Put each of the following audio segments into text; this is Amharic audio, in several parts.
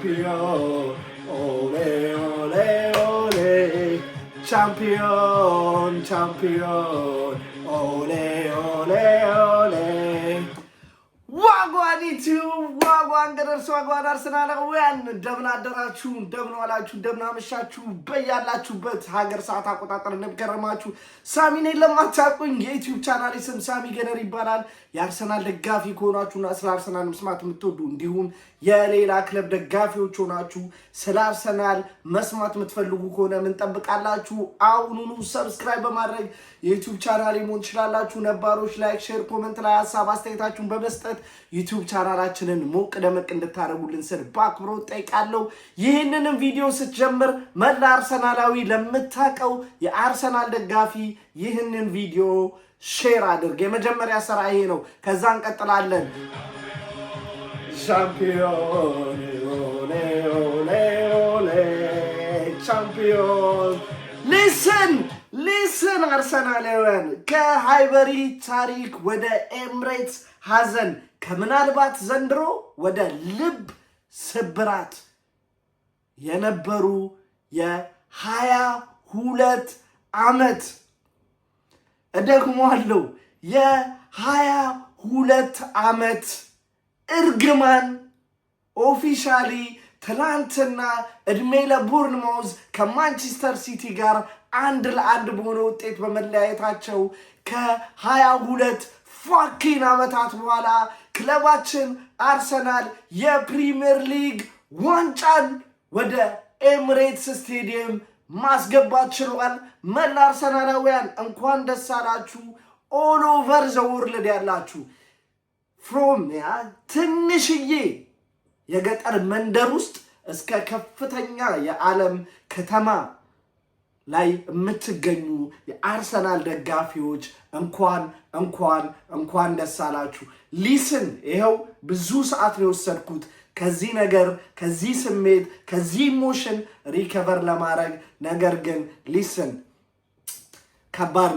champion, ole, ole, ole, champion, champion, ole, ole, ole. Wagwan YouTube, wagwan gadar swagwan Arsenalaውያን እንደምን አደራችሁ እንደምን ዋላችሁ እንደምን አመሻችሁ በያላችሁበት ሀገር ሰዓት አቆጣጠር እንደምከረማችሁ ሳሚ ነኝ ለማታውቁኝ የዩቲዩብ ቻናሌ ስም ሳሚ ገነር ይባላል የአርሰናል ደጋፊ ከሆናችሁና ስለ አርሰናል መስማት የምትወዱ እንዲሁም የሌላ ክለብ ደጋፊዎች ሆናችሁ ስለ አርሰናል መስማት የምትፈልጉ ከሆነ ምን ጠብቃላችሁ አሁኑኑ ሰብስክራይብ በማድረግ የዩቲዩብ ቻናሌ ሞን ትችላላችሁ ነባሮች ላይክ ሼር ኮሜንት ላይ ሐሳብ አስተያየታችሁን በመስጠት ዩቲዩብ ቻናላችንን ሞቅ ደመቅ እንድታረጉልን ስል በአክብሮት ጠይቃለሁ ይህንንም ቪዲዮ ስትጀምር መላ አርሰናላዊ ለምታቀው የአርሰናል ደጋፊ ይህንን ቪዲዮ ሼር አድርግ የመጀመሪያ ስራ ይሄ ነው ከዛ እንቀጥላለን ሻምፒዮን ኦሌ ኦሌ ኦሌ ሻምፒዮን ሊስን አርሰናላውያን ከሃይበሪ ታሪክ ወደ ኤምሬትስ ሐዘን ከምናልባት ዘንድሮ ወደ ልብ ስብራት የነበሩ የ22 ዓመት እደግመዋለሁ የ22 ዓመት እርግማን ኦፊሻሊ ትላንትና እድሜ ለቦርንማውዝ ከማንቸስተር ሲቲ ጋር 1-1 በሆነ ውጤት በመለያየታቸው ከ22 ፋኪን ዓመታት በኋላ ክለባችን አርሰናል የፕሪሚየር ሊግ ዋንጫን ወደ ኤምሬትስ ስቴዲየም ማስገባት ችሏል። መላ አርሰናላውያን እንኳን ደስ አላችሁ። ኦል ኦቨር ዘ ወርልድ ያላችሁ ፍሮም ትንሽዬ የገጠር መንደር ውስጥ እስከ ከፍተኛ የዓለም ከተማ ላይ የምትገኙ የአርሰናል ደጋፊዎች እንኳን ደስ አላችሁ። ሊስን ይኸው ብዙ ሰዓት ነው የወሰድኩት ከዚህ ነገር ከዚህ ስሜት ከዚህ ኢሞሽን ሪከቨር ለማድረግ ነገር ግን ሊስን ከባድ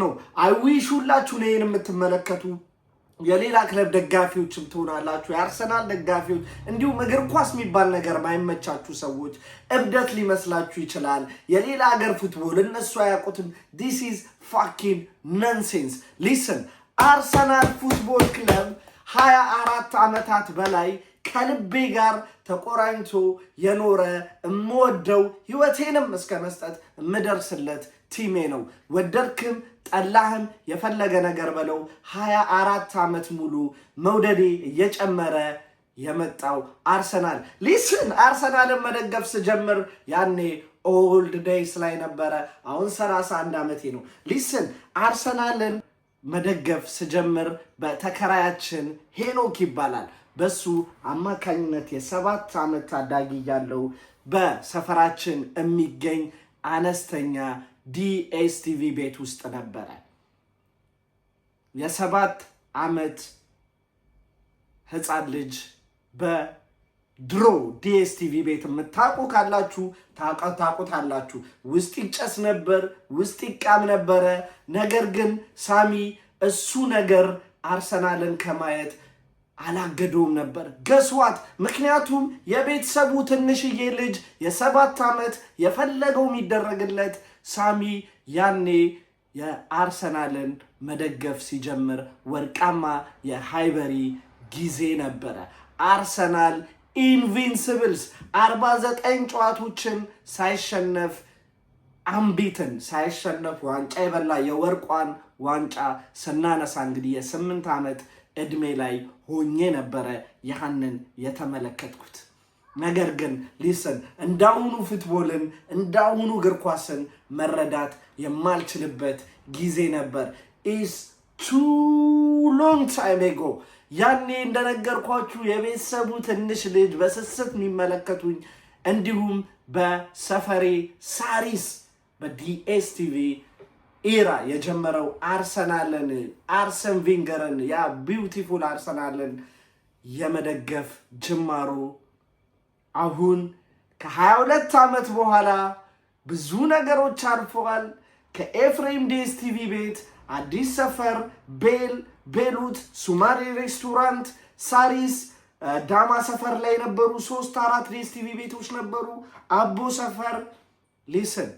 ነው አይ ዊሽ ሁላችሁ ነን የምትመለከቱ የሌላ ክለብ ደጋፊዎችም ትሆናላችሁ የአርሰናል ደጋፊዎች እንዲሁም እግር ኳስ የሚባል ነገር ማይመቻችሁ ሰዎች እብደት ሊመስላችሁ ይችላል የሌላ ሀገር ፉትቦል እነሱ አያውቁትም this is fucking nonsense listen አርሰናል ፉትቦል ክለብ 24 ዓመታት በላይ ከልቤ ጋር ተቆራኝቶ የኖረ እምወደው ህይወቴንም እስከ መስጠት እምደርስለት ቲሜ ነው ወደድክም ጠላህም የፈለገ ነገር በለው 24 ዓመት ሙሉ መውደዴ እየጨመረ የመጣው አርሰናል ሊስን አርሰናልን መደገፍ ስጀምር ያኔ ኦልድ ዴይስ ላይ ነበረ አሁን 31 ዓመቴ ነው ሊስን አርሰናልን መደገፍ ስጀምር በተከራያችን ሄኖክ ይባላል በሱ አማካኝነት የ7 ዓመት ታዳጊ ያለው በሰፈራችን የሚገኝ አነስተኛ ዲኤስቲቪ ቤት ውስጥ ነበረ የ7 ዓመት ህፃን ልጅ በድሮ ዲኤስቲቪ ቤት የምታውቁ ካላችሁ ታውቁታላችሁ ውስጥ ይጨስ ነበር ውስጥ ይቃም ነበረ ነገር ግን ሳሚ እሱ ነገር አርሰናልን ከማየት አላገደውም ነበር ገስዋት ምክንያቱም የቤተሰቡ ትንሽዬ ልጅ የ7 ዓመት የፈለገው የሚደረግለት ሳሚ ያኔ የአርሰናልን መደገፍ ሲጀምር ወርቃማ የሃይበሪ ጊዜ ነበረ አርሰናል ኢንቪንሲብልስ 49 ጨዋታዎችን ሳይሸነፍ አምቢትን ሳይሸነፍ ዋንጫ የበላ የወርቋን ዋንጫ ስናነሳ እንግዲህ የ8 ዓመት እድሜ ላይ ሆኜ ነበረ ያንን የተመለከትኩት ነገር ግን ሊስን እንዳሁኑ ፉትቦልን እንዳሁኑ እግር ኳስን መረዳት የማልችልበት ጊዜ ነበር is too long time ago ያኔ እንደነገርኳችሁ የቤተሰቡ ትንሽ ልጅ በስስት የሚመለከቱኝ እንዲሁም በሰፈሬ ሳሪስ በዲኤስቲቪ ኢራ የጀመረው አርሰናልን አርሰን ቬንገርን ያ ቢዩቲፉል አርሰናልን የመደገፍ ጅማሩ አሁን ከ22 ዓመት በኋላ ብዙ ነገሮች አልፈዋል ከኤፍሬም ዲኤስቲቪ ቤት አዲስ ሰፈር ቤሉት ሱማሪ ሬስቶራንት ሳሪስ ዳማ ሰፈር ላይ ነበሩ 3-4 ዲኤስቲቪ ቤቶች ነበሩ። አቦ ሰፈር ሊስን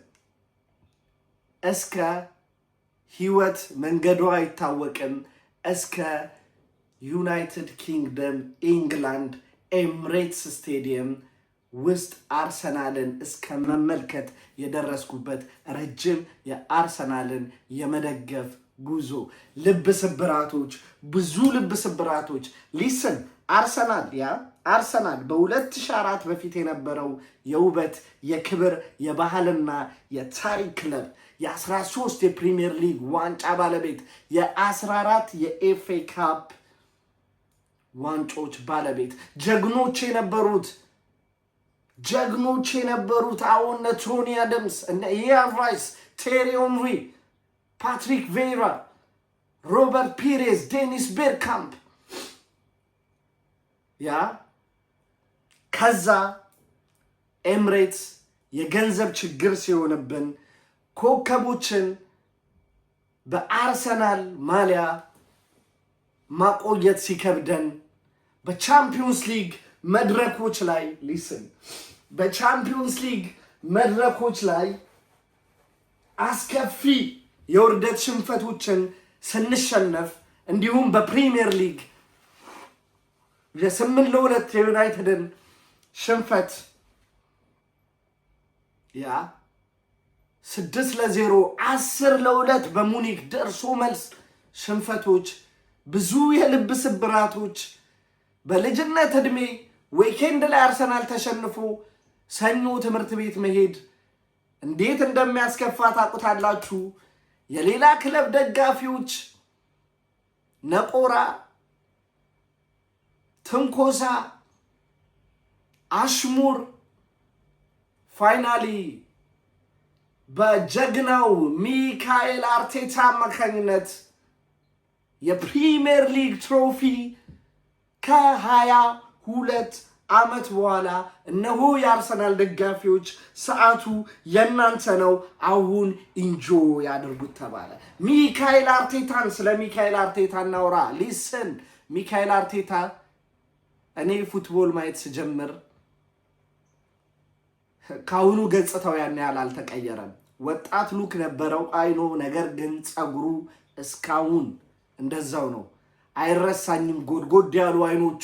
እስከ ህይወት መንገዷ አይታወቅም እስከ ዩናይትድ ኪንግደም ኢንግላንድ ኤምሬትስ ስቴዲየም ውስጥ አርሰናልን እስከ መመልከት የደረስኩበት ረጅም የአርሰናልን የመደገፍ ጉዞ ልብ ስብራቶች፣ ብዙ ልብ ስብራቶች። ሊስን አርሰናል በ2004 በፊት የነበረው የውበት የክብር የባህልና የታሪክ ክለብ የ13 የፕሪሚየር ሊግ ዋንጫ ባለቤት የ14 የኤፍኤ ካፕ ዋንጮች ባለቤት ጀግኖች የነበሩት አሁን ቶኒ አደምስ እነ ኢያን ራይስ፣ ቴሪ ኦንሪ፣ ፓትሪክ ቬራ፣ ሮበርት ፒሬዝ፣ ዴኒስ ቤርካምፕ ከዛ ኤምሬትስ የገንዘብ ችግር ሲሆንብን ኮከቦችን በአርሰናል ማሊያ ማቆየት ሲከብደን በቻምፒዮንስ ሊግ መድረኮች ላይ በቻምፒዮንስ ሊግ መድረኮች ላይ አስከፊ የውርደት ሽንፈቶችን ስንሸነፍ እንዲሁም በፕሪሚየር ሊግ የ8-2 የዩናይትድን ሽንፈት 6-0 10-2 በሙኒክ ደርሶ መልስ ሽንፈቶች፣ ብዙ የልብ ስብራቶች በልጅነት ዕድሜ ዊኬንድ ላይ አርሰናል ተሸንፎ ሰኞ ትምህርት ቤት መሄድ እንዴት እንደሚያስከፋ ታውቁታላችሁ። የሌላ ክለብ ደጋፊዎች ነቆራ፣ ትንኮሳ፣ አሽሙር ፋይናሊ በጀግናው ሚካኤል አርቴታ አማካኝነት የፕሪሚየር ሊግ ትሮፊ ከ22 ዓመት በኋላ እነሆ የአርሰናል ደጋፊዎች ሰዓቱ የናንተ ነው፣ አሁን ኢንጆይ ያድርጉት ተባለ። ስለ ሚካኤል አርቴታ እናውራ። ሊስን ሚካኤል አርቴታ እኔ ፉትቦል ማየት ስጀምር ካሁኑ ገጽታው ያን ያህል አልተቀየረም። ወጣት ሉክ ነበረው አይኖ፣ ነገር ግን ጸጉሩ እስካሁን እንደዛው ነው። አይረሳኝም ጎድጎድ ያሉ አይኖቹ፣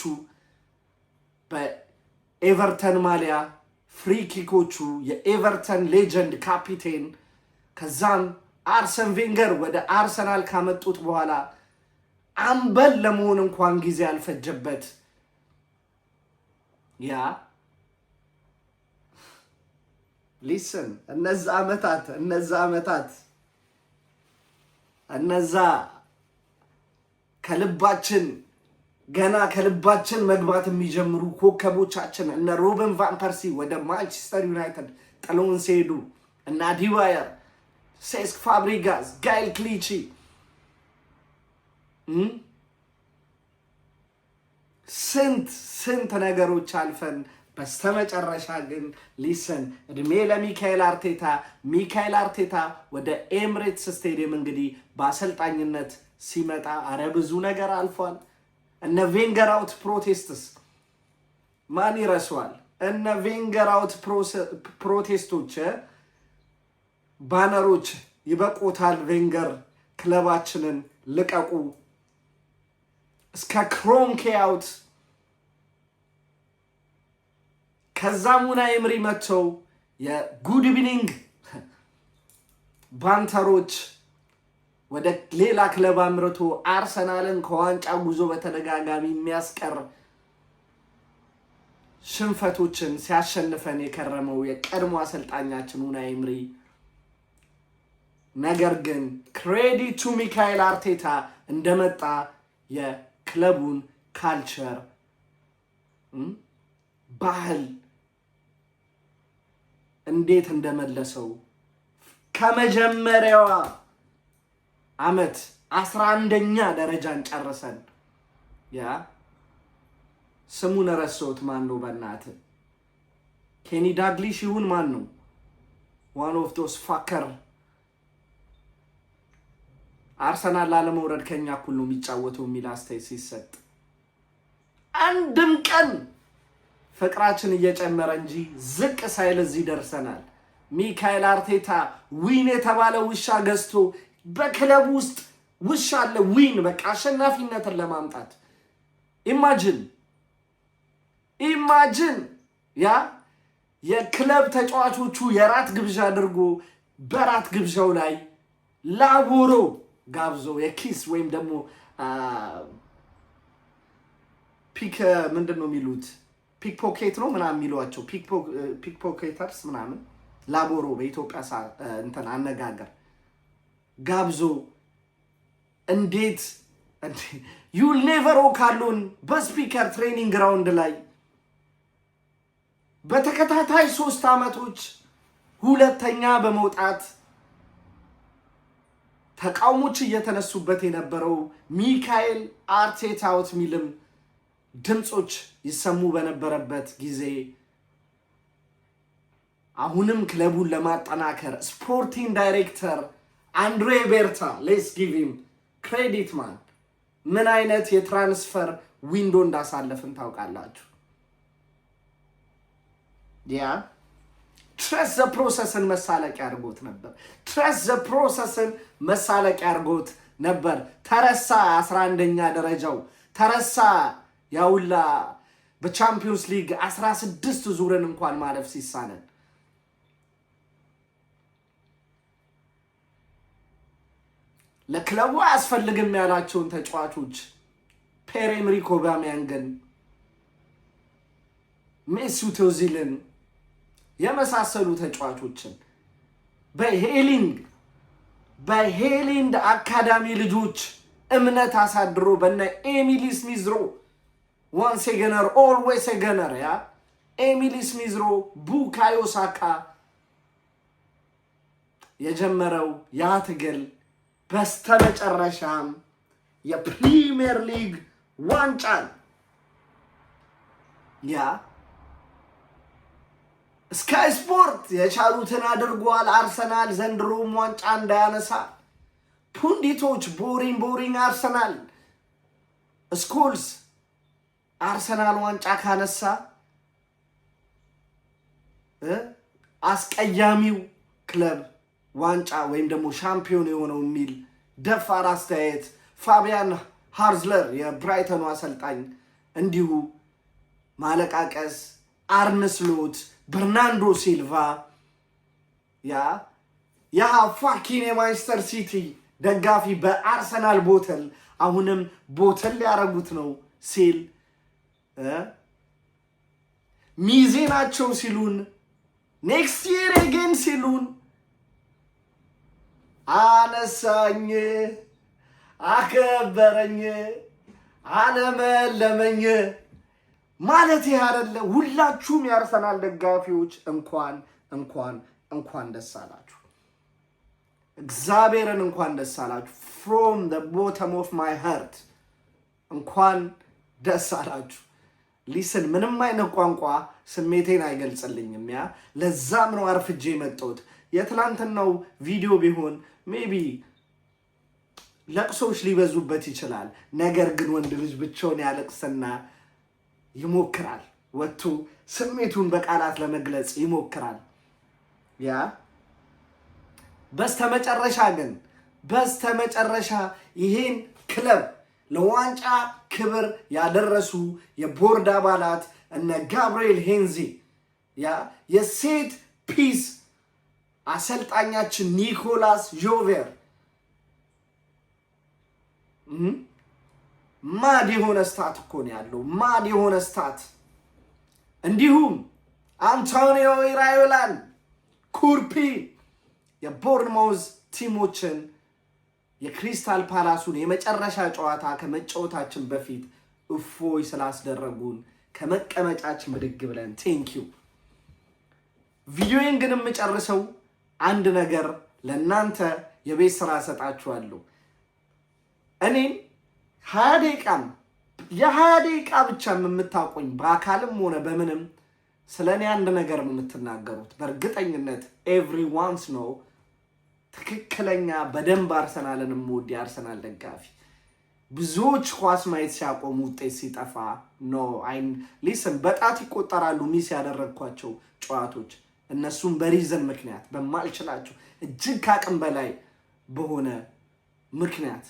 በኤቨርተን ማሊያ ፍሪ ኪኮቹ፣ የኤቨርተን ሌጀንድ ካፒቴን። ከዛም አርሰን ቬንገር ወደ አርሰናል ካመጡት በኋላ አምበል ለመሆን እንኳን ጊዜ አልፈጀበት ሊስን እነዛ ከልባችን መግባት የሚጀምሩ ኮከቦቻችን እነ ሮበን ቫን ፐርሲ ወደ ማንቸስተር ዩናይትድ ጥለውን ሲሄዱ እና ዲዋየር፣ ሴስክ ፋብሪጋስ፣ ጋይል ክሊቺ ስንት ነገሮች አልፈን በስተመጨረሻ ግን ሊስን እድሜ ለሚካኤል አርቴታ ወደ ኤምሬትስ ስቴዲየም እንግዲህ በአሰልጣኝነት ሲመጣ ብዙ ነገር አልፏል። እነ ቬንገር አውት ፕሮቴስትስ ማን ይረሳዋል? እነ ቬንገር አውት ፕሮቴስቶች ባነሮች ይበቆታል፣ ቬንገር ክለባችንን ልቀቁ፣ እስከ ክሮንኬ አውት። ከዛም ኡናይ ኤምሪ መጥተው የጉድ ኢቭኒንግ ባንተሮች ወደ ሌላ ክለብ አምርቶ አርሰናልን ከዋንጫ ጉዞ በተደጋጋሚ የሚያስቀር ሽንፈቶችን ሲያሸንፈን የከረመው የቀድሞ አሰልጣኛችን ኡናይ ኤምሪ፣ ነገር ግን ክሬዲት ቱ ሚካኤል አርቴታ እንደመጣ የክለቡን ካልቸር ባህል እንዴት እንደመለሰው ከመጀመሪያዋ አመት 11ኛ ደረጃን ጨርሰን ስሙን ረሳሁት። ማን ነው በእናትህ? ኬኒ ዳግሊሽ ይሁን ማን ነው? ዋን ኦፍ ዶስ ፋከር አርሰናል ላለመውረድ ከኛ እኩል ነው የሚጫወተው የሚል አስተያየት ሲሰጥ አንድም ቀን ፍቅራችን እየጨመረ እንጂ ዝቅ ሳይል እዚህ ደርሰናል። ሚካኤል አርቴታ ዊን የተባለ ውሻ ገዝቶ በክለብ ውስጥ ውሻ አለ ዊን በቃ አሸናፊነትን ለማምጣት ኢማጂን ያ የክለብ ተጫዋቾቹ የራት ግብዣ አድርጎ በራት ግብዣው ላይ ላቦሮ ጋብዞ የኪስ ወይም ደግሞ ፒክ ምንድን ነው የሚሉት ፒክ ፖኬት ነው ምናምን የሚሏቸው ፒክ ፖኬተርስ ምናምን ላቦሮ በኢትዮጵያ እንትን አነጋገር ጋብዞ እንዴት ዩል ኔቨር ካሉን በስፒከር ትሬኒንግ ግራውንድ ላይ በተከታታይ 3 ዓመቶች ሁለተኛ በመውጣት ተቃውሞች እየተነሱበት የነበረው ሚካኤል አርቴታ ሚልም ድምጾች ይሰሙ በነበረበት ጊዜ አሁንም ክለቡን ለማጠናከር ስፖርቲንግ ዳይሬክተር አንድሬ ቤርታ ሌትስ ጊቭ ሂም ክሬዲት ማን ምን አይነት የትራንስፈር ዊንዶ እንዳሳለፍን ታውቃላችሁ። ትረስ ዘ ፕሮሰስን መሳለቂያ አድርጎት ነበር። ተረሳ 11ኛ ደረጃው ተረሳ። ያውላ በቻምፒዮንስ ሊግ 16 ዙርን እንኳን ማለፍ ሲሳነን ለክለቡ አያስፈልግም ያላቸውን ተጫዋቾች ፒየር-ኤመሪክ ኦባሜያንግን፣ ሜሱት ኦዚልን የመሳሰሉ ተጫዋቾችን በሄሊንድ አካዳሚ ልጆች እምነት አሳድሮ በነ ኤሚሊ ስሚዝሮ ዋንስ ገነር ኦልዌይስ ገነር ኤሚሊ ስሚዝሮ ቡካዮ ሳካ የጀመረው ያ ትግል በስተመጨረሻም የፕሪሚየር ሊግ ዋንጫን ስካይ ስፖርት የቻሉትን አድርጓል። አርሰናል ዘንድሮም ዋንጫ እንዳያነሳ ፑንዲቶች ቦሪንግ አርሰናል ስኮልስ አርሰናል ዋንጫ ካነሳ አስቀያሚው ክለብ ዋንጫ ወይም ደግሞ ሻምፒዮን የሆነው የሚል ደፋር አስተያየት ፋቢያን ሃርዝለር የብራይተኑ አሰልጣኝ እንዲሁ ማለቃቀስ አርነ ስሎት በርናንዶ ሲልቫ ያ ፋኪን የማንቸስተር ሲቲ ደጋፊ በአርሰናል ቦተል አሁንም ቦተል ሊያረጉት ነው ሲል ሚዜ ናቸው ሲሉን ኔክስት ይር አገን ሲሉን አነሳኝ አከበረኝ አለመለመኝ ማለት ይሄ አይደለ? ሁላችሁም የአርሰናል ደጋፊዎች እንኳን ደስ አላችሁ። እግዚአብሔርን እንኳን ደስ አላችሁ። from the bottom of my heart እንኳን ደስ አላችሁ። ሊስን ምንም አይነት ቋንቋ ስሜቴን አይገልጽልኝም። ለዛም ነው አርፍጄ መጣሁት። የትላንትናው ቪዲዮ ቢሆን ሜቢ ለቅሶች ሊበዙበት ይችላል። ነገር ግን ወንድ ልጅ ብቻውን ያለቅስና ይሞክራል፣ ወጥቶ ስሜቱን በቃላት ለመግለጽ ይሞክራል። በስተመጨረሻ ይሄን ክለብ ለዋንጫ ክብር ያደረሱ የቦርድ አባላት እነ ጋብርኤል ሄንዚ የሴት ፒስ አሰልጣኛችን ኒኮላስ ጆቬር ማድ የሆነ ስታት እኮ ነው ያለው። ማድ የሆነ ስታት እንዲሁም አንቶኒዮ ኢራዮላን ኩርፒ የቦርንማውዝ ቲሞችን የክሪስታል ፓላሱን የመጨረሻ ጨዋታ ከመጫወታችን በፊት እፎይ ስላስደረጉን ከመቀመጫችን ብድግ ብለን ቴንኪዩ። ቪዲዮን ግን የምጨርሰው አንድ ነገር ለእናንተ የቤት ስራ ሰጣችኋለሁ። እኔም 20 ደቂቃ ብቻ የምታቆኝ በአካልም ሆነ በምንም ስለኔ አንድ ነገር የምትናገሩት በእርግጠኝነት ኤቭሪዋንስ ነው ትክክለኛ በደንብ አርሰናልን የምወድ የአርሰናል ደጋፊ ብዙዎች ኳስ ማየት ሲያቆሙ ውጤት ሲጠፋ ነው አይን ሊስን በጣት ይቆጠራሉ ሚስ ያደረኳቸው ጨዋታዎች እነሱም በሪዝን ምክንያት በማልችላቸው እጅግ ካቅም በላይ በሆነ ምክንያት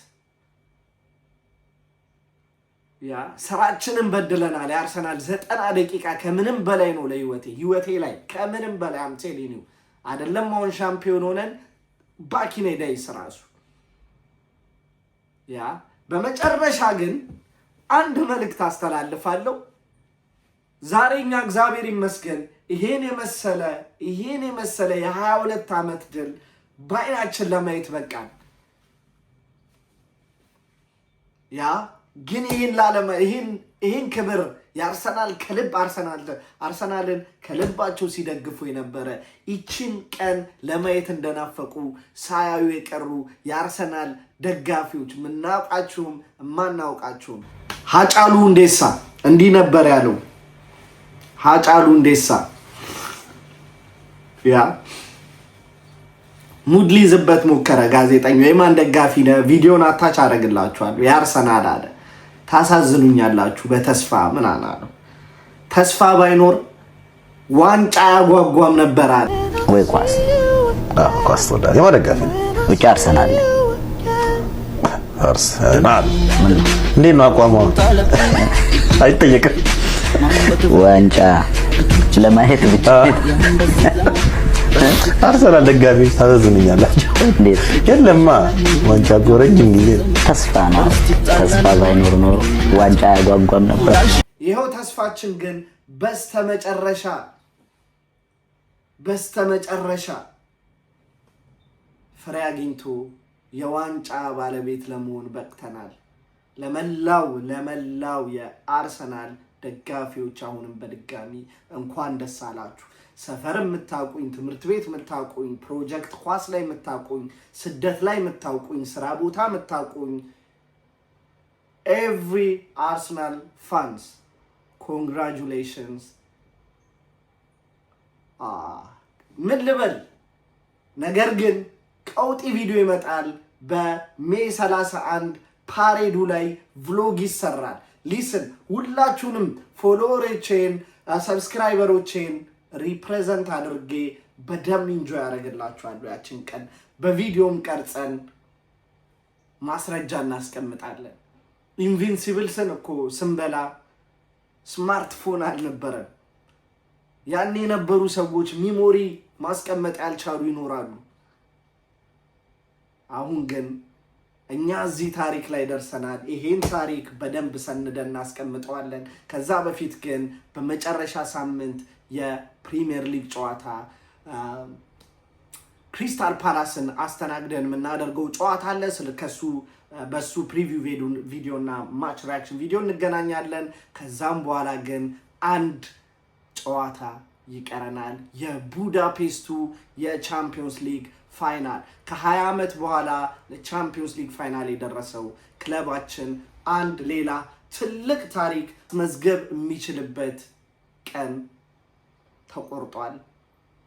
ያ ስራችንን በድለናል ያርሰናል 90 ደቂቃ ከምንም በላይ ነው ለህይወቴ ላይ ከምንም በላይ አምቴሊኒው አይደለም አሁን ሻምፒዮን ሆነን ባኪኔ ዳይስ ራሱ ያ በመጨረሻ ግን አንድ መልእክት አስተላልፋለሁ ዛሬኛ እግዚአብሔር ይመስገን ይሄን የመሰለ የ22 ዓመት ድል ባይናችን ለማየት በቃን ያ ግን ይሄን ክብር ያርሰናል ከልብ አርሰናልን ከልባቸው ሲደግፉ የነበረ ይችን ቀን ለማየት እንደናፈቁ ሳያዩ የቀሩ ያርሰናል ደጋፊዎች ምናውቃቸውም ማናውቃቸውም ሃጫሉ ሁንዴሳ እንዲህ ነበር ያለው ሃጫሉ ሁንዴሳ ያ ሙድሊ ዝበት ሞከረ ጋዜጠኛው የማን ደጋፊ ነው ቪዲዮን አታች አደርግላችኋለሁ ያርሰናል አለ ታሳዝኑኛላችሁ በተስፋ ምን አናለው ተስፋ ባይኖር ዋንጫ ያጓጓም ነበር አለ ወይ ኳስ ወዳ የማደጋፊ ወጪ አርሰናል እንዴ ነው አቋሙ አይጠየቅም ዋንጫ ለማየት ብቻ አርሰናል ደጋፊ ታሳዝኑኛላችሁ እንዴት የለማ ዋንጫ ጎረጅም ጊዜ ተስፋ ባይኖር ነው ዋንጫ ያጓጓም ነበር ይሄው ተስፋችን ግን በስተመጨረሻ ፍሬ አግኝቶ የዋንጫ ባለቤት ለመሆን በቅተናል ለመላው የአርሰናል ደጋፊዎች አሁንም በድጋሚ እንኳን ደስ አላችሁ ሰፈር የምታውቁኝ ትምህርት ቤት የምታውቁኝ ፕሮጀክት ኳስ ላይ የምታውቁኝ ስደት ላይ የምታውቁኝ ስራ ቦታ የምታውቁኝ every Arsenal fans congratulations ምን ልበል ነገር ግን ቀውጢ ቪዲዮ ይመጣል በሜይ 31 ፓሬዱ ላይ ቭሎግ ይሰራል ሊስን ሁላችሁንም ፎሎወሮቼን ሰብስክራይበሮቼን ሪፕሬዘንት አድርጌ በደም ኢንጆይ ያደርግላችኋለሁ ያችን ቀን በቪዲዮም ቀርጸን ማስረጃ እናስቀምጣለን ኢንቪንሲብልስን እኮ ስንበላ ስማርትፎን አልነበረም ያኔ የነበሩ ሰዎች ሚሞሪ ማስቀመጥ ያልቻሉ ይኖራሉ አሁን ግን እኛ እዚህ ታሪክ ላይ ደርሰናል ይሄን ታሪክ በደንብ ሰንደን እናስቀምጠዋለን ከዛ በፊት ግን በመጨረሻ ሳምንት የፕሪሚየር ሊግ ጨዋታ ክሪስታል ፓላስን አስተናግደን የምናደርገው ጨዋታ አለ ስለከሱ በሱ ፕሪቪው ቪዲዮና ማች ሪአክሽን ቪዲዮ እንገናኛለን ከዛም በኋላ ግን አንድ ጨዋታ ይቀረናል የቡዳፔስቱ የቻምፒየንስ ሊግ ፋይናል ከ20 ዓመት በኋላ ለቻምፒየንስ ሊግ ፋይናል የደረሰው ክለባችን አንድ ሌላ ትልቅ ታሪክ መዝገብ የሚችልበት ቀን ተቆርጧል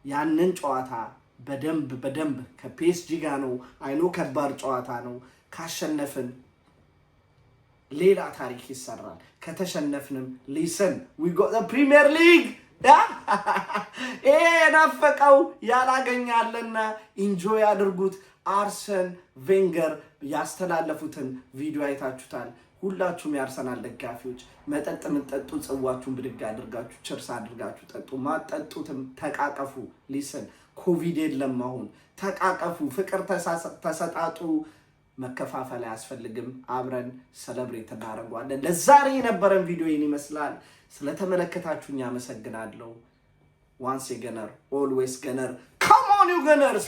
ያንን ጨዋታ በደንብ ከፒኤስጂ ጋር ነው አይኖ ከባድ ጨዋታ ነው ካሸነፍን ሌላ ታሪክ ይሰራል ከተሸነፍንም ሊሰን we got the premier league ናፈቀው ያላገኛለና ኢንጆይ አድርጉት አርሰን ቬንገር ያስተላለፉትን ቪዲዮ አይታችሁታል ሁላችሁም ያርሰናል ደጋፊዎች መጠጥ ምንጠጡ ጽዋችሁን ብድግ አድርጋችሁ ቸርስ አድርጋችሁ ጠጡ ማጠጡትም ተቃቀፉ ሊሰን ኮቪድ የለም አሁን ተቃቀፉ ፍቅር ተሰጣጡ መከፋፈል አያስፈልግም አብረን ሰለብሬት እናደርጋለን ለዛሬ የነበረን ቪዲዮ ይሄን ይመስላል ስለተመለከታችሁኝ አመሰግናለሁ once a gunner always gunner come on you gunners